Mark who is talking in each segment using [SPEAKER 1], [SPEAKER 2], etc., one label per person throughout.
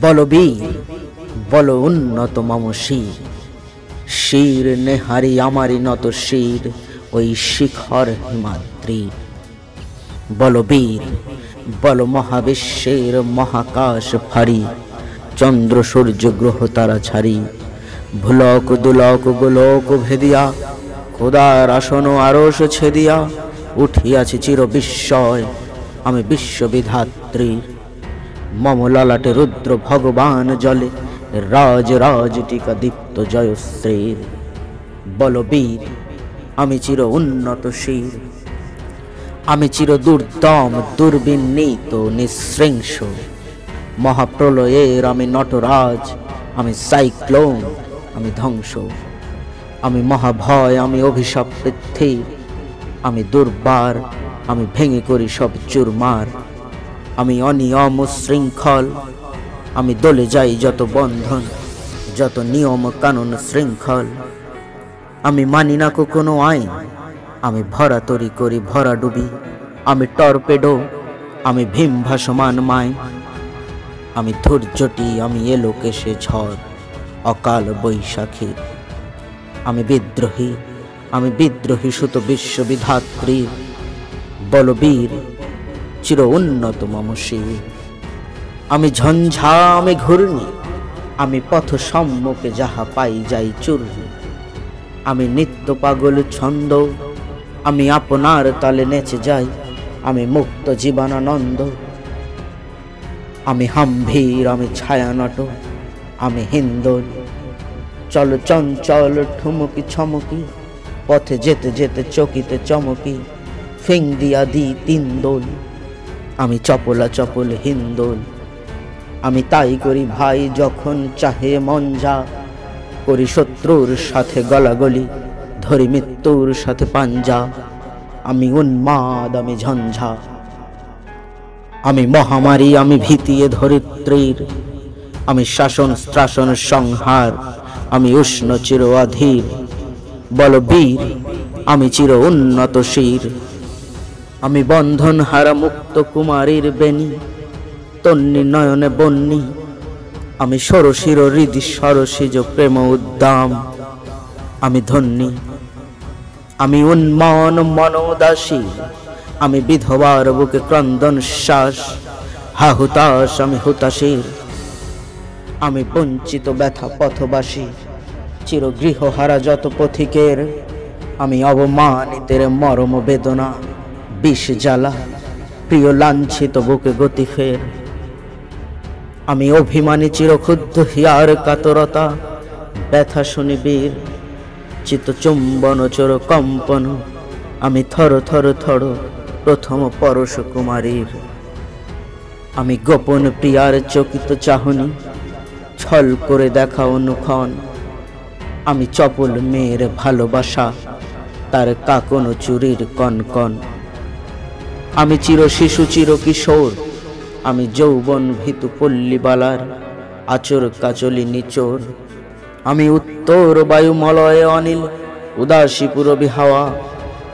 [SPEAKER 1] বলবীর বল উন্নত মম শির, শির নেহারি আমারি নত শির ওই শিখর হিমাদ্রির। বলবীর বল মহাবিশ্বের মহাকাশ ফারি, চন্দ্র সূর্য গ্রহ তারা ছাড়ি, ভুলক দুলক গোলক ভেদিয়া, খোদার আসন আরশ ছেদিয়া, উঠিয়াছি চির বিস্ময় আমি বিশ্ববিধাত্রীর। মম ললাটে রুদ্র ভগবান জলে, রাজ রাজ টিকা দীপ্ত জয়শ্রীর। বলবীর আমি চির উন্নত শির, আমি চির দুর্দম দুর্বিনীত নিঃশৃংস, মহাপ্রলয়ের আমি নটরাজ, আমি সাইক্লোন, আমি ধ্বংস, আমি মহাভয়, আমি অভিশাপ পৃথিবীর, আমি দুর্বার, আমি ভেঙে করি সব চুরমার, আমি অনিয়ম শৃঙ্খল, আমি দলে যাই যত বন্ধন, যত নিয়ম কানুন শৃঙ্খল, আমি মানি না কোনো আইন, আমি ভরা তরি করি ভরা ডুবি, আমি টর্পেডো, আমি ভীম ভাসমান মাইন, আমি ধৈর্যটি, আমি এলোকেশে ঝড় অকাল বৈশাখীর। আমি বিদ্রোহী, আমি বিদ্রোহী সুত বিশ্ববিধাত্রীর। বলবীর চির উন্নত মম শির, আমি ঝঞ্ঝা, আমি ঘূর্ণি, আমি পথ সম্মুখে যাহা পাই যাই চূর্ণি, আমি নিত্য পাগল ছন্দ, আমি আপনার তালে নেচে যাই, আমি মুক্ত জীবনানন্দ, আমি হাম্ভীর, আমি ছায়ানট, আমি হিন্দোল, চল চঞ্চল ঠুমকি ছমকি, পথে যেতে যেতে চকিতে চমকি, ফিং দিয়া দি তিন দোল, আমি চপলা চপল হিন্দোল, আমি তাই করি ভাই যখন চাহে মন যা, করি শত্রুর সাথে গলাগলি, ধরি মৃত্যুর সাথে পাঞ্জা, আমি উন্মাদ, আমি ঝঞ্ঝা, আমি মহামারী, আমি ভীতিয়ে ধরিত্রীর, আমি শাসন স্ত্রাসন সংহার, আমি উষ্ণ চির অধীর। বলবীর আমি চির উন্নত শির, আমি বন্ধন হারা মুক্ত কুমারীর বেণী, তন্নি নয়নে বন্যী, আমি ষোড়শির হৃদি সরসিজ প্রেম উদ্দাম, আমি ধন্যী, আমি উন্মন মনোদাসী, আমি বিধবার বুকে ক্রন্দন শ্বাস, হাহুতাস আমি হুতাশীর, আমি বঞ্চিত ব্যথা পথবাসী, চির গৃহহারা যত পথিকের, আমি অবমানিতের মরম বেদনা, বিষ জ্বালা প্রিয় লাঞ্ছিত বুকে গতি ফের, আমি অভিমানী চিরক্ষুদ্ধ হিয়ার কাতরতা, ব্যথা শুনিবীর চিত চুম্বন চোর কম্পন, আমি থর থর থর প্রথম পরশ কুমারীর, আমি গোপন প্রিয়ার চকিত চাহনি, ছল করে দেখা অনুক্ষণ, আমি চপল মেয়ের ভালোবাসা, তার কাকন চুরির কনকন, আমি চির শিশু চির কিশোর, আমি যৌবন ভীতু পল্লীবালার আচর কাচলি নিচোর, আমি উত্তর বায়ুমলয়ে অনিল উদাসী পুরবী হাওয়া,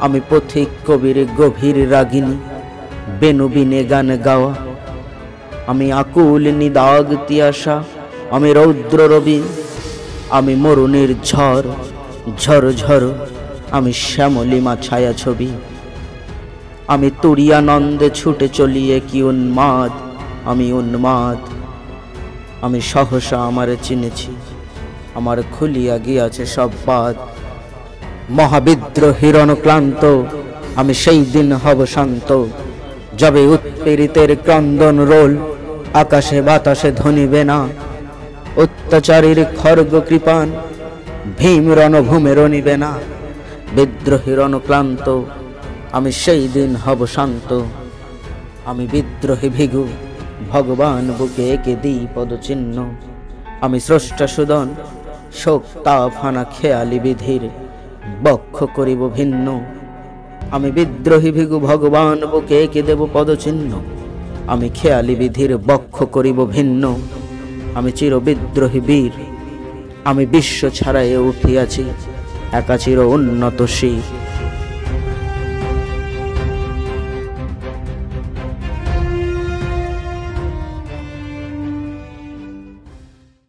[SPEAKER 1] আমি পথিক কবির গভীর রাগিনী, বেনুবিনে গান গাওয়া, আমি আকুল নিদাগ তিয়াসা, আমি রৌদ্র রবি, আমি মরুণের ঝড় ঝড় ঝড়, আমি শ্যামলিমা ছায়া ছবি, আমি তুরিয়ানন্দে ছুটে চলিয়ে কি উন্মাদ, আমি উন্মাদ, আমি সহসা আমারে চিনেছি, আমার খুলিয়া গিয়াছে সব বাদ, মহাবিদ্রোহীর অনুক্লান্ত, আমি সেই দিন হব শান্ত, যবে উৎপীড়িতের ক্রন্দন রোল আকাশে বাতাসে ধ্বনিবে না, অত্যাচারীর খর্গ কৃপান ভীম রণভূমে রণিবে না, বিদ্রোহীর অনুক্লান্ত, আমি সেই দিন হব শান্ত, আমি বিদ্রোহী ভিগু ভগবান বুকে এঁকে দিই পদচিহ্ন, আমি স্রষ্টা সুদন শোক তাপ হানা খেয়ালি বিধির বক্ষ করিব ভিন্ন, আমি বিদ্রোহী ভিগু ভগবান বুকে এঁকে দেব পদচিহ্ন, আমি খেয়ালি বিধির বক্ষ করিব ভিন্ন, আমি চির বিদ্রোহী বীর, আমি বিশ্ব ছাড়াইয়ে উঠিয়াছি একা চির উন্নত শির।